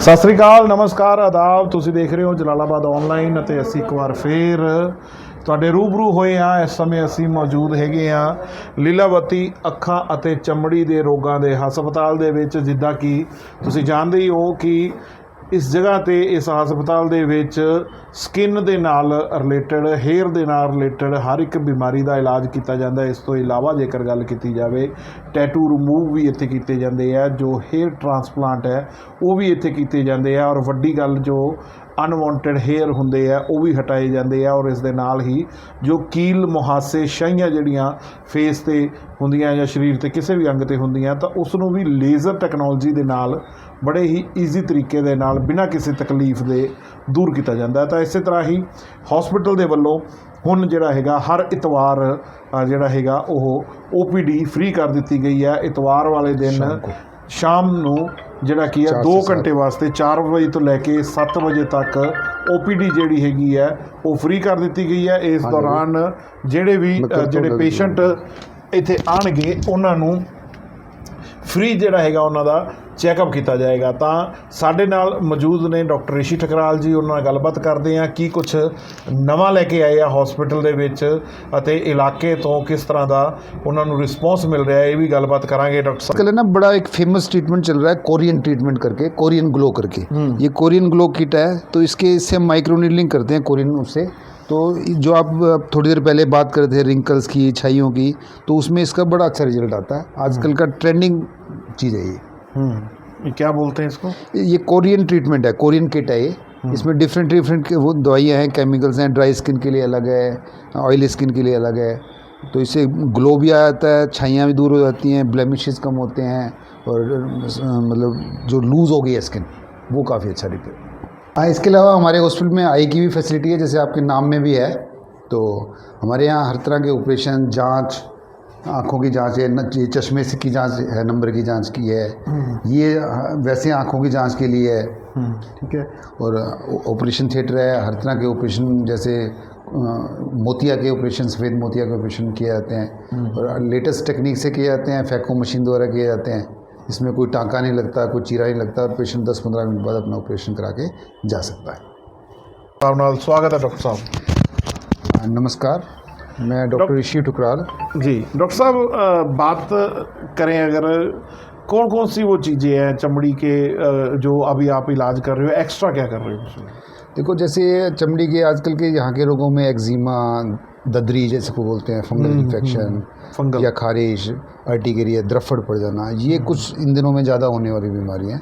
ਸਤਿ ਸ੍ਰੀ ਅਕਾਲ, ਨਮਸਕਾਰ, ਆਦਾਬ। ਤੁਸੀਂ ਦੇਖ ਰਹੇ ਹੋ ਜਲਾਲਾਬਾਦ ਆਨਲਾਈਨ ਅਤੇ ਅਸੀਂ ਇੱਕ ਵਾਰ ਫੇਰ ਤੁਹਾਡੇ ਰੂਬਰੂ ਹੋਏ ਹਾਂ। ਇਸ ਸਮੇਂ ਅਸੀਂ ਮੌਜੂਦ ਹੈਗੇ ਹਾਂ ਲੀਲਾਵਤੀ ਅੱਖਾਂ ਅਤੇ ਚਮੜੀ ਦੇ ਰੋਗਾਂ ਦੇ ਹਸਪਤਾਲ ਦੇ ਵਿੱਚ। ਜਿੱਦਾਂ ਕਿ ਤੁਸੀਂ ਜਾਣਦੇ ਹੀ ਹੋ ਕਿ ਇਸ ਜਗ੍ਹਾ 'ਤੇ ਇਸ ਹਸਪਤਾਲ ਦੇ ਵਿੱਚ ਸਕਿਨ ਦੇ ਨਾਲ ਰਿਲੇਟਡ, ਹੇਅਰ ਦੇ ਨਾਲ ਰਿਲੇਟਡ ਹਰ ਇੱਕ ਬਿਮਾਰੀ ਦਾ ਇਲਾਜ ਕੀਤਾ ਜਾਂਦਾ। ਇਸ ਤੋਂ ਇਲਾਵਾ ਜੇਕਰ ਗੱਲ ਕੀਤੀ ਜਾਵੇ, ਟੈਟੂ ਰਿਮੂਵ ਵੀ ਇੱਥੇ ਕੀਤੇ ਜਾਂਦੇ ਆ, ਜੋ ਹੇਅਰ ਟਰਾਂਸਪਲਾਂਟ ਹੈ ਉਹ ਵੀ ਇੱਥੇ ਕੀਤੇ ਜਾਂਦੇ ਆ। ਔਰ ਵੱਡੀ ਗੱਲ, ਜੋ ਅਨਵਾਂਟਡ ਹੇਅਰ ਹੁੰਦੇ ਆ ਉਹ ਵੀ ਹਟਾਏ ਜਾਂਦੇ ਆ। ਔਰ ਇਸ ਦੇ ਨਾਲ ਹੀ ਜੋ ਕੀਲ ਮੁਹਾਸੇ ਛਾਈਆਂ ਜਿਹੜੀਆਂ ਫੇਸ 'ਤੇ ਹੁੰਦੀਆਂ ਜਾਂ ਸਰੀਰ 'ਤੇ ਕਿਸੇ ਵੀ ਅੰਗ 'ਤੇ ਹੁੰਦੀਆਂ, ਤਾਂ ਉਸ ਨੂੰ ਵੀ ਲੇਜ਼ਰ ਟੈਕਨੋਲੋਜੀ ਦੇ ਨਾਲ ਬੜੇ ਹੀ ਈਜ਼ੀ ਤਰੀਕੇ ਦੇ ਨਾਲ ਬਿਨਾਂ ਕਿਸੇ ਤਕਲੀਫ ਦੇ ਦੂਰ ਕੀਤਾ ਜਾਂਦਾ। ਤਾਂ ਇਸੇ ਤਰ੍ਹਾਂ ਹੀ ਹਸਪੀਟਲ ਦੇ ਵੱਲੋਂ ਹੁਣ ਜਿਹੜਾ ਹੈਗਾ ਹਰ ਇਤਵਾਰ ਜਿਹੜਾ ਹੈਗਾ ਉਹ OPD ਫ੍ਰੀ ਕਰ ਦਿੱਤੀ ਗਈ ਹੈ। ਇਤਵਾਰ ਵਾਲੇ ਦਿਨ ਸ਼ਾਮ ਨੂੰ ਜਿਹੜਾ ਕੀ ਹੈ 2 ਘੰਟੇ ਵਾਸਤੇ 4 ਵਜੇ ਤੋਂ ਲੈ ਕੇ 7 ਵਜੇ ਤੱਕ OPD ਜਿਹੜੀ ਹੈਗੀ ਹੈ ਉਹ ਫ੍ਰੀ ਕਰ ਦਿੱਤੀ ਗਈ ਹੈ। ਇਸ ਦੌਰਾਨ ਜਿਹੜੇ ਪੇਸ਼ੈਂਟ ਇੱਥੇ ਆਉਣਗੇ ਉਹਨਾਂ ਨੂੰ ਫ੍ਰੀ ਜਿਹੜਾ ਹੈਗਾ ਉਹਨਾਂ ਦਾ ਚੈੱਕਅਪ ਕੀਤਾ ਜਾਏਗਾ। ਤਾਂ ਸਾਡੇ ਨਾਲ ਮੌਜੂਦ ਨੇ ਡਾਕਟਰ ਰਿਸ਼ੀ ਠਕਰਾਲ ਜੀ। ਉਹਨਾਂ ਨਾਲ ਗੱਲਬਾਤ ਕਰਦੇ ਹਾਂ ਕੀ ਕੁਛ ਨਵਾਂ ਲੈ ਕੇ ਆਏ ਆ ਹਸਪੀਟਲ ਦੇ ਵਿੱਚ ਅਤੇ ਇਲਾਕੇ ਤੋਂ ਕਿਸ ਤਰ੍ਹਾਂ ਦਾ ਉਹਨਾਂ ਨੂੰ रिस्पॉन्स मिल रहा है, ये भी गलबात करांगे। डॉक्टर साहब, कल है ना बड़ा एक फेमस ट्रीटमेंट चल रहा है कोरियन ट्रीटमेंट करके, कोरियन ग्लो करके। ये कोरियन ग्लो किट है, तो इससे हम माइक्रो नीडलिंग करते हैं कोरियन उससे। तो जो आप थोड़ी देर पहले बात कर रहे थे रिंकल्स की, छाइयों की, तो उसमें इसका बड़ा अच्छा रिजल्ट आता है। आजकल का ट्रेंडिंग चीज़ है ये क्या बोलते हैं इसको? ये कोरियन ट्रीटमेंट है, कोरियन किट है ये। इसमें डिफरेंट वो दवाइयाँ हैं, केमिकल्स हैं। ड्राई स्किन के लिए अलग है, ऑयली स्किन के लिए अलग है। तो इससे ग्लो भी आ जाता है, छाइयाँ भी दूर हो जाती हैं, ब्लेमिशेस कम होते हैं, और मतलब जो लूज़ हो गई है स्किन वो काफ़ी अच्छा रिपेयर। हाँ, इसके अलावा हमारे हॉस्पिटल में आई की भी फैसिलिटी है, जैसे आपके नाम में भी है। तो हमारे यहाँ हर तरह के ऑपरेशन, जांच, आँखों की जांच है, ये चश्मे से की जांच है, नंबर की जांच की है, ये वैसे आँखों की जांच के लिए है, ठीक है। और ऑपरेशन थिएटर है, हर तरह के ऑपरेशन, जैसे मोतिया के ऑपरेशन, सफ़ेद मोतिया के ऑपरेशन किए जाते हैं, और लेटेस्ट टेक्निक से किए जाते हैं, फैको मशीन द्वारा किए जाते हैं। इसमें कोई टाँका नहीं लगता, कोई चीरा नहीं लगता, और पेशेंट 10-15 मिनट बाद अपना ऑपरेशन करा के जा सकता है। स्वागत है डॉक्टर साहब। नमस्कार, मैं डॉक्टर ऋषि ठुकराल जी। डॉक्टर साहब, बात करें अगर कौन कौन सी वो चीज़ें हैं चमड़ी के जो अभी आप इलाज कर रहे हो, एक्स्ट्रा क्या कर रहे हो उसमें? देखो, जैसे चमड़ी के आजकल के यहाँ के रोगों में एक्जिमा, ददरी जैसे को बोलते हैं, फंगल इन्फेक्शन या खारिश, अर्टिकेरिया, द्रफड़ पड़ जाना, ये कुछ इन दिनों में ज़्यादा होने वाली बीमारी हैं।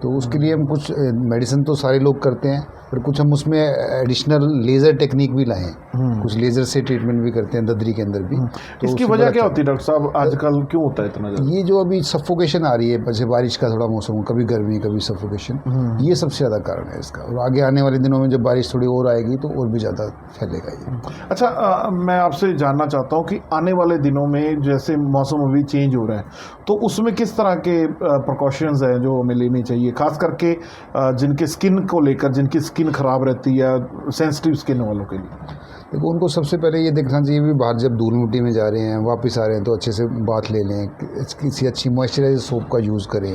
तो उसके लिए हम कुछ मेडिसिन तो सारे लोग करते हैं, पर कुछ हम उसमें एडिशनल लेज़र टेक्निक भी लाए हैं। कुछ लेज़र से ट्रीटमेंट भी करते हैं ददरी के अंदर भी। तो इसकी वजह क्या होती है डॉक्टर साहब, आजकल क्यों होता है इतना ज़्यादा? ये जो अभी सफोकेशन आ रही है, जैसे बारिश का थोड़ा मौसम, कभी गर्मी कभी सफोकेशन, ये सबसे ज़्यादा कारण है इसका। और आगे आने वाले दिनों में जब बारिश थोड़ी और आएगी तो और भी ज़्यादा फैलेगा ये। अच्छा, मैं आपसे जानना चाहता हूँ कि आने वाले दिनों में जैसे मौसम अभी चेंज हो रहा है, तो उसमें किस तरह के प्रिकॉशंस हैं जो हमें लेने चाहिए, खास करके जिनके स्किन को लेकर, जिनकी स्किन ख़राब रहती है, सेंसिटिव स्किन वालों के लिए? देखो, उनको सबसे पहले ये देखना चाहिए भी बाहर जब धूल मिट्टी में जा रहे हैं, वापस आ रहे हैं, तो अच्छे से बाथ ले लें, किसी अच्छी मॉइस्चराइजर सोप का यूज़ करें,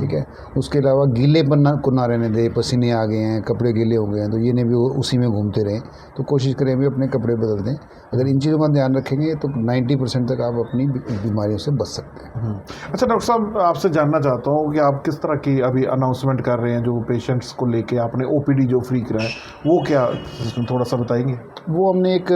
ठीक है। उसके अलावा गीलेपन को ना रहने दें, पसीने आ गए हैं, कपड़े गीले हो गए हैं, तो ये नहीं भी उसी में घूमते रहें। तो कोशिश करें भी अपने कपड़े बदल दें। अगर इन चीज़ों का ध्यान रखेंगे तो 90% तक आप अपनी बीमारियों से बच सकते हैं। अच्छा डॉक्टर साहब, आपसे जानना चाहता हूँ कि आप किस तरह की अभी अनाउंसमेंट कर रहे हैं जो पेशेंट्स को लेके आपने OPD जो फ्री कराया, वो क्या सिस्टम थोड़ा सा बताएंगे? वो हमने एक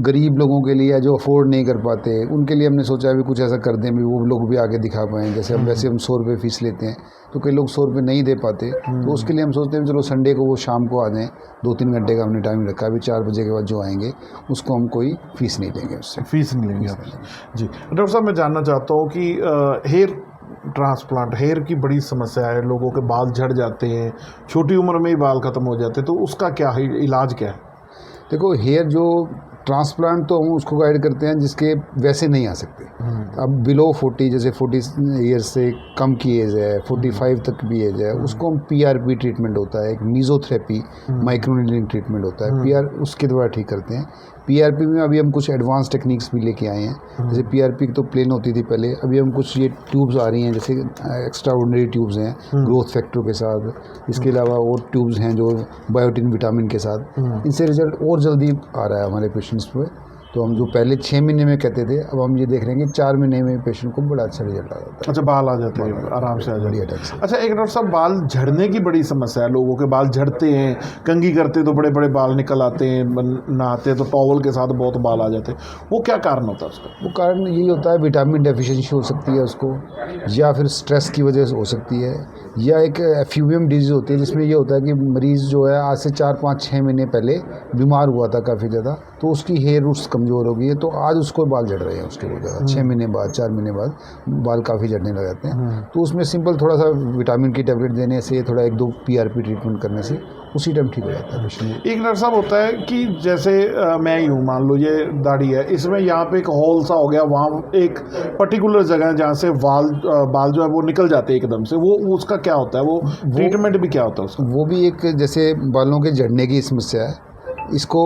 गरीब लोगों के लिए, जो अफोर्ड नहीं कर पाते, उनके लिए हमने सोचा भी कुछ ऐसा कर दें भी वो लोग भी आगे दिखा पाएँ। जैसे हम वैसे हम 100 रुपये फ़ीस लेते हैं, तो कई लोग 100 रुपये नहीं दे पाते, तो उसके लिए हम सोचते हैं चलो संडे को वो शाम को आ जाएँ। 2-3 घंटे का हमने टाइम रखा, अभी 4 बजे के बाद जो आएंगे उसको हम कोई फ़ीस नहीं लेंगे, उससे फीस नहीं लेंगे आप जी। डॉक्टर साहब, मैं जानना चाहता हूँ कि हेयर ट्रांसप्लांट, हेयर की बड़ी समस्या है, लोगों के बाल झड़ जाते हैं, छोटी उम्र में ही बाल ख़त्म हो जाते हैं, तो उसका क्या है, इलाज क्या है? देखो, हेयर जो ट्रांसप्लांट तो हम उसको गाइड करते हैं जिसके वैसे नहीं आ सकते। अब बिलो 40, जैसे 40 ईयर्स से कम की एज है, 45 तक भी एज है, उसको हम PRP ट्रीटमेंट होता है, एक मीज़ोथेरेपी माइक्रोनीडलिंग ट्रीटमेंट होता है, PR उसके द्वारा ठीक करते हैं। PRP में अभी हम कुछ एडवांस टेक्निक्स भी लेके आए हैं। जैसे PRP तो प्लेन होती थी पहले, अभी हम कुछ ये ट्यूब्स आ रही हैं, जैसे एक्स्ट्रा ऑर्डिनरी ट्यूब्स हैं ग्रोथ फैक्टर के साथ। इसके अलावा और ट्यूब्स हैं जो बायोटिन विटामिन के साथ। इनसे रिजल्ट और जल्दी आ रहा है हमारे पेशेंट्स पे। तो हम जो पहले 6 महीने में कहते थे, अब हम ये देख रहे हैं कि 4 महीने में पेशेंट को बड़ा अच्छा रिजल्ट आ जाता है। अच्छा, बाल आ जाते हैं, आराम से आ जाते हैं। अटैक से। अच्छा, एक डॉक्टर साहब, बाल झड़ने की बड़ी समस्या है, लोगों के बाल झड़ते हैं, कंघी करते तो बड़े बड़े बाल निकल आते हैं, नहाते तो टॉवल के साथ बहुत बाल आ जाते हैं, वो क्या कारण होता है उसका? वो कारण यही होता है, विटामिन डेफिशिएंसी हो सकती है उसको, या फिर स्ट्रेस की वजह से हो सकती है, या एक एफ्यूबियम डिजीज़ होती है जिसमें ये होता है कि मरीज़ जो है आज से 4-5-6 महीने पहले बीमार हुआ था काफ़ी ज़्यादा, तो उसकी हेयर रूट्स कमज़ोर हो गई है, तो आज उसको बाल झड़ रहे हैं उसके बहुत ज़्यादा। 6 महीने बाद, 4 महीने बाद बाल काफ़ी झड़ने लग जाते हैं। तो उसमें सिंपल थोड़ा सा विटामिन की टैबलेट देने से, थोड़ा 1-2 PRP ट्रीटमेंट करने से उसी टाइम ठीक हो जाता है पेशेंट। एक डॉक्टर साहब होता है कि जैसे मैं ही हूँ, मान लो ये दाढ़ी है, इसमें यहाँ पे एक होल सा हो गया, वहाँ एक पर्टिकुलर जगह है जहाँ से बाल जो है वो निकल जाते हैं एकदम से, वो उसका क्या होता है, वो ट्रीटमेंट भी क्या होता है उसका? वो भी एक जैसे बालों के झड़ने की समस्या है। इसको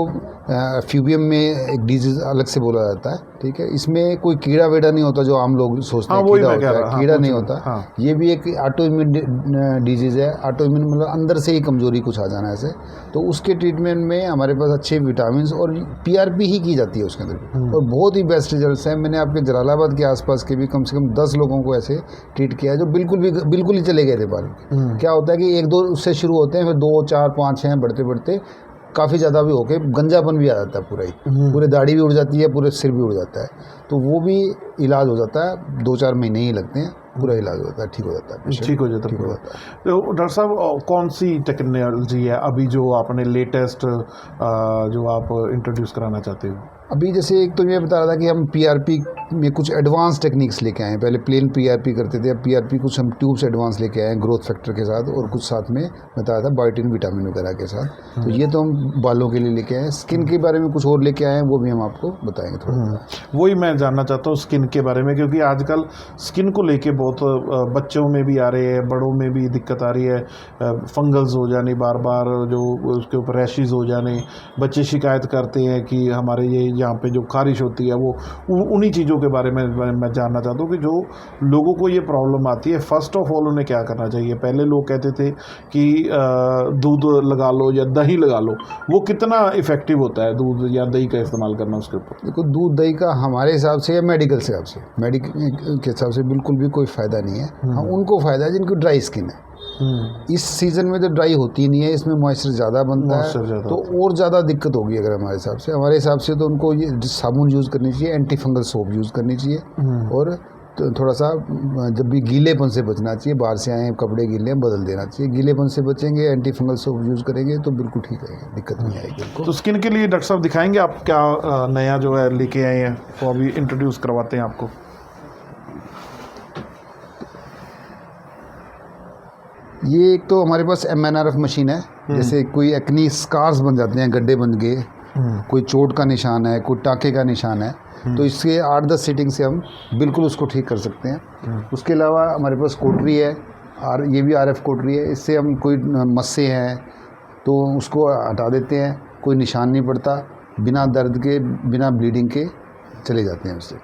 फ्यूबियम में एक डिजीज़ अलग से बोला जाता है, ठीक है। इसमें कोई कीड़ा वेड़ा नहीं होता जो आम लोग सोचते हैं कीड़ा होता है, कीड़ा नहीं होता। ये भी एक ऑटोइम्यून डिजीज़ है। ऑटोइम्यून मतलब अंदर से ही कमज़ोरी कुछ आ जाना ऐसे। तो उसके ट्रीटमेंट में हमारे पास अच्छे विटामिन और PRP ही की जाती है उसके अंदर, और बहुत ही बेस्ट रिजल्ट्स हैं। मैंने आपके जलालाबाद के आसपास के भी कम से कम 10 लोगों को ऐसे ट्रीट किया है जो बिल्कुल ही चले गए थे बाल। क्या होता है कि 1-2 उससे शुरू होते हैं, फिर 2, 4, 5, 6 बढ़ते बढ़ते काफ़ी ज़्यादा भी होके गंजापन भी आ जाता है पूरा ही, पूरे दाढ़ी भी उड़ जाती है, पूरे सिर भी उड़ जाता है। तो वो भी इलाज हो जाता है, 2-4 महीने ही लगते हैं, पूरा इलाज हो जाता है, ठीक हो जाता है, ठीक हो जाता है। तो डॉक्टर साहब, कौन सी टेक्नोलॉजी है अभी जो आपने लेटेस्ट जो आप इंट्रोड्यूस कराना चाहते हो? अभी जैसे एक तो मैं बता रहा था कि हम PRP में कुछ एडवांस टेक्निक्स लेके आए हैं। पहले प्लेन PRP करते थे, अब PRP कुछ हम ट्यूब्स एडवांस लेके आए हैं ग्रोथ फैक्टर के साथ, और कुछ साथ में बताया था बायोटिन विटामिन वगैरह के साथ। तो ये तो हम बालों के लिए लेके आए हैं। स्किन के बारे में कुछ और लेके आए हैं, वो भी हम आपको बताएंगे थोड़ा। वही मैं जानना चाहता हूँ स्किन के बारे में, क्योंकि आजकल स्किन को लेके बहुत बच्चों में भी आ रहे हैं, बड़ों में भी दिक्कत आ रही है, फंगल्स हो जाने, बार बार जो उसके ऊपर रैशेज़ हो जाने। बच्चे शिकायत करते हैं कि हमारे ये यहाँ पे जो खारिश होती है, वो उन्हीं चीज़ों के बारे में मैं जानना चाहता हूँ कि जो लोगों को ये प्रॉब्लम आती है, फर्स्ट ऑफ ऑल उन्हें क्या करना चाहिए? पहले लोग कहते थे कि दूध लगा लो या दही लगा लो, वो कितना इफ़ेक्टिव होता है दूध या दही का इस्तेमाल करना उसके ऊपर? देखो, दूध दही का हमारे हिसाब से या मेडिकल के हिसाब से बिल्कुल भी कोई फ़ायदा नहीं है। हाँ, उनको फ़ायदा है जिनको ड्राई स्किन है। इस सीज़न में तो ड्राई होती नहीं है, इसमें मॉइस्चर ज़्यादा बनता है, तो और ज़्यादा दिक्कत होगी। अगर हमारे हिसाब से तो उनको ये साबुन यूज़ करनी चाहिए, एंटी फंगल सोप यूज़ करनी चाहिए, और तो थोड़ा सा जब भी गीलेपन से बचना चाहिए, बाहर से आए कपड़े गीले बदल देना चाहिए। गीलेपन से बचेंगे, एंटी फंगल सोप यूज़ करेंगे तो बिल्कुल ठीक रहेगा, दिक्कत नहीं आएगी उनको। तो स्किन के लिए डॉक्टर साहब दिखाएंगे आप क्या नया जो है लेके आए हैं, वो अभी इंट्रोड्यूस करवाते हैं आपको। ये एक तो हमारे पास MNRF मशीन है। जैसे कोई एक्नी स्कार्स बन जाते हैं, गड्ढे बन गए, कोई चोट का निशान है, कोई टाँके का निशान है, तो इसके 8-10 सीटिंग से हम बिल्कुल उसको ठीक कर सकते हैं। उसके अलावा हमारे पास कोटरी है, और ये भी RF कोटरी है। इससे हम कोई मस्से हैं तो उसको हटा देते हैं, कोई निशान नहीं पड़ता, बिना दर्द के, बिना ब्लीडिंग के चले जाते हैं उससे।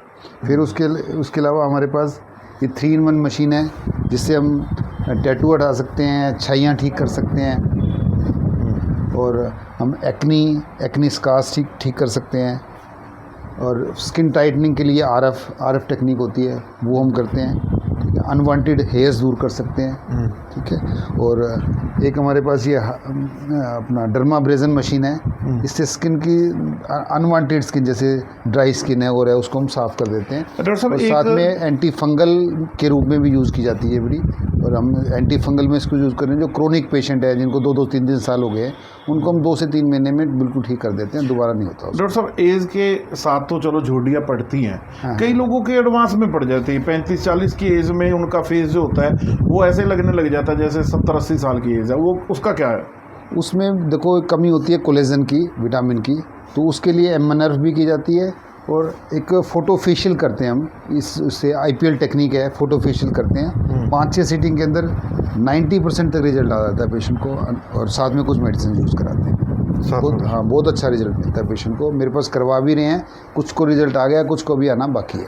फिर उसके अलावा हमारे पास ये 3-in-1 मशीन है, जिससे हम टैटू हटा सकते हैं, छाइयाँ ठीक कर सकते हैं, और हम एक्नी स्कार्स ठीक कर सकते हैं। और स्किन टाइटनिंग के लिए RF टेक्निक होती है, वो हम करते हैं, ठीक है। अनवांटेड हेयर्स दूर कर सकते हैं, ठीक है। और एक हमारे पास ये अपना डर्माब्रेजन मशीन है। इससे स्किन की अनवांटेड स्किन, जैसे ड्राई स्किन है और उसको हम साफ़ कर देते हैं। डॉक्टर साहब, और साथ में एंटी फंगल के रूप में भी यूज़ की जाती है बड़ी, और हम एंटी फंगल में इसको यूज़ कर रहे हैं। जो क्रोनिक पेशेंट है, जिनको 2-2, 3-3 साल हो गए, उनको हम 2 से 3 महीने में बिल्कुल ठीक कर देते हैं, दोबारा नहीं होता। डॉक्टर साहब, एज के साथ तो चलो झुर्रियाँ पड़ती हैं, कई लोगों के एडवांस में पड़ जाती है। 35-40 की एज में उनका फेस जो होता है वो ऐसे लगने लग जाता है जैसे 70-80 साल की एज है, वो उसका क्या है? उसमें देखो कमी होती है कोलेजन की, विटामिन की, तो उसके लिए MNRF भी की जाती है, और एक फोटो फेशियल करते हैं हम। इससे IPL टेक्निक है, फोटो फेशियल करते हैं। 5-6 सीटिंग के अंदर 90% तक रिजल्ट आ जाता है पेशेंट को, और साथ में कुछ मेडिसिन यूज़ कराते हैं। हाँ बहुत अच्छा रिजल्ट मिलता है पेशेंट को। मेरे पास करवा भी रहे हैं, कुछ को रिजल्ट आ गया, कुछ को भी आना बाकी है।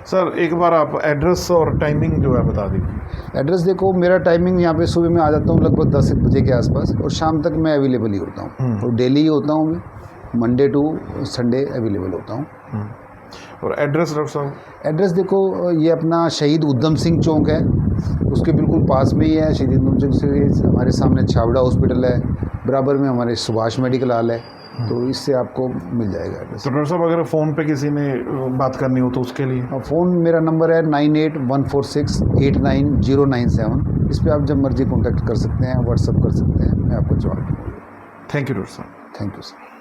सर एक बार आप एड्रेस और टाइमिंग जो है बता दीजिए। एड्रेस देखो, मेरा टाइमिंग यहाँ पे सुबह में आ जाता हूँ लगभग 10 बजे के आसपास, और शाम तक मैं अवेलेबल ही होता हूँ। और डेली ही होता हूँ मैं, मंडे टू संडे अवेलेबल होता हूँ। और एड्रेस डॉक्टर साहब? एड्रेस देखो, ये अपना शहीद उधम सिंह चौक है, उसके बिल्कुल पास में ही है। शहीद उधम सिंह से हमारे सामने छावड़ा हॉस्पिटल है, बराबर में हमारे सुभाष मेडिकल हॉल है, तो इससे आपको मिल जाएगा एड्रेस। तो डॉक्टर साहब अगर फ़ोन पे किसी ने बात करनी हो तो उसके लिए? फ़ोन मेरा नंबर है 9814689097। इस पर आप जब मर्जी कॉन्टैक्ट कर सकते हैं, व्हाट्सअप कर सकते हैं, मैं आपको जवाब दूँगा। थैंक यू डॉक्टर साहब। Thank you sir.